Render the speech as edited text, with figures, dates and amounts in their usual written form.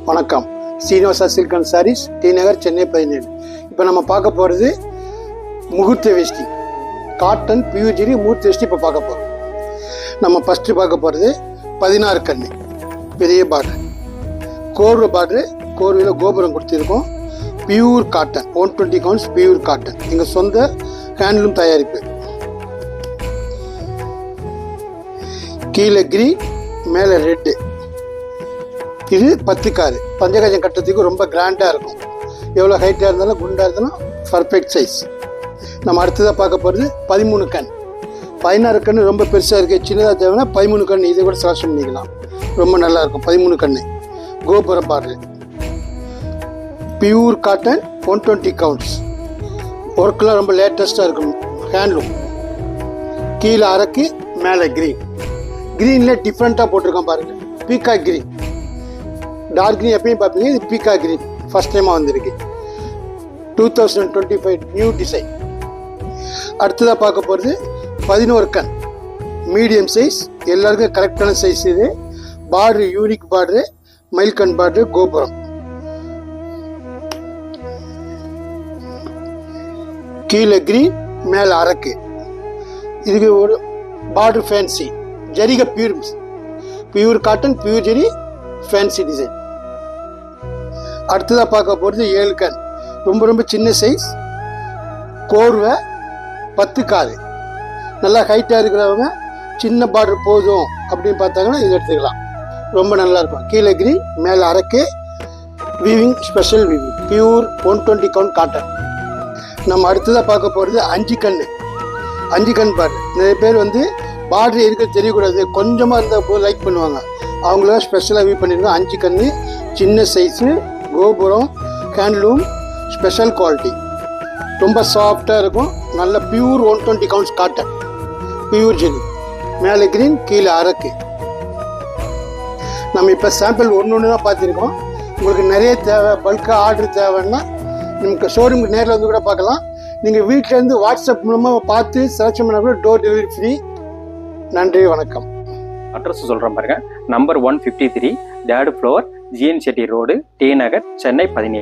வணக்கம். Srinivasa silk and saris, T Nagar, Chennai 17. இப்போ நம்ம பார்க்க போகிறது முகூர்த்த வேஷ்டி, காட்டன் பியூர் ஜெரி முகூர்த்த வேஷ்டி. இப்போ பார்க்க போகிறோம். நம்ம ஃபஸ்ட்டு பார்க்க போகிறது 16 கண்ணு பெரிய பார்டர், கோர்வை பார்டரு, கோர்வையில் கோபுரம் கொடுத்துருக்கோம். Pure cotton, 120 counts pure cotton, எங்கள் சொந்த ஹேண்ட்லூம் தயாரிப்பு. கீழே கிரீன், மேலே ரெட்டு. இது 10 காரு, பஞ்சகஜம் கட்டுறதுக்கு ரொம்ப கிராண்டாக இருக்கும். எவ்வளோ ஹைட்டாக இருந்தாலும் குண்டாக இருந்தாலும் பர்ஃபெக்ட் சைஸ். நம்ம அடுத்ததாக பார்க்க போகிறது 13 கண். 16 கண் ரொம்ப பெருசாக இருக்குது, சின்னதாக தேவைன்னா 13 கண் இதை கூட செலக்ஷன் பண்ணிக்கலாம். ரொம்ப நல்லாயிருக்கும். 13 கண் கோபுரம் பார்டர், பியூர் காட்டன், 120 கவுண்ட்ஸ். ஒர்க்கெலாம் ரொம்ப லேட்டஸ்ட்டாக இருக்கும், ஹேண்ட்லூம். கீழே அரக்கு, மேலே க்ரீன். க்ரீனில் டிஃப்ரெண்ட்டாக போட்டிருக்கோம் பாருங்கள். பீகாக் க்ரீன், டார்க் க்ரீன் எப்பயும் பார்ப்பீங்க, இது பீகாக் க்ரீன் ஃபஸ்ட் டைமாக வந்திருக்கு. 2025 நியூ டிசைன். அடுத்ததாக பார்க்க போகிறது 11 கண் மீடியம் சைஸ், எல்லாருக்கும் கரெக்டான சைஸ். இது பார்டரு யூனிக் பார்டரு, மயில்கண் பார்டரு, கோபுரம். கீழே கிரீன், மேலே அரக்கு. இதுக்கு ஒரு பார்டர் ஃபேன்சி ஜரிகை, pure cotton, pure zari, fancy design. அடுத்ததாக பார்க்க போகிறது 7 கண், ரொம்ப ரொம்ப சின்ன சைஸ், கோர்வை 10 காரு. நல்லா ஹைட்டாக இருக்கிறவங்க சின்ன பார்டர் போதும் அப்படின்னு பார்த்தாங்கன்னா இது எடுத்துக்கலாம், ரொம்ப நல்லாயிருக்கும். கீழே கிரீன், மேலே அரக்கு, weaving, special weaving, pure 120 count cotton. நம்ம அடுத்ததாக பார்க்க போகிறது 5 கண். 5 கண் பார்டர். நிறைய பேர் பார்டர் இருக்க தெரியக்கூடாது, கொஞ்சமாக இருந்தால் போது லைக் பண்ணுவாங்க. அவங்கள ஸ்பெஷலாக வியூ பண்ணியிருக்கோம். 5 கண், சின்ன சைஸு, கோபுரம், ஹேண்ட்லூம், ஸ்பெஷல் குவாலிட்டி, ரொம்ப சாஃப்டாக இருக்கும். நல்ல பியூர் 120 கவுண்ட்ஸ் காட்டன், பியூர் ஜெரி, மேலே கிரீன், கீழே அரக்கு. நம்ம இப்போ சாம்பிள் ஒன்று தான் பார்த்துருக்கோம். உங்களுக்கு நிறைய தேவை, பல்காக ஆர்டர் தேவைன்னா நமக்கு ஷோரூமுக்கு நேரில் கூட பார்க்கலாம். நீங்கள் வீட்டிலேருந்து வாட்ஸ்அப் மூலமாக பார்த்து செலக்ஷன் பண்ண கூட டோர் டெலிவரி ஃப்ரீ. நன்றி, வணக்கம். அட்ரஸ் சொல்கிறேன் பாருங்க. Number 153, 3rd floor, GN Chetty road, T Nagar, Chennai 17.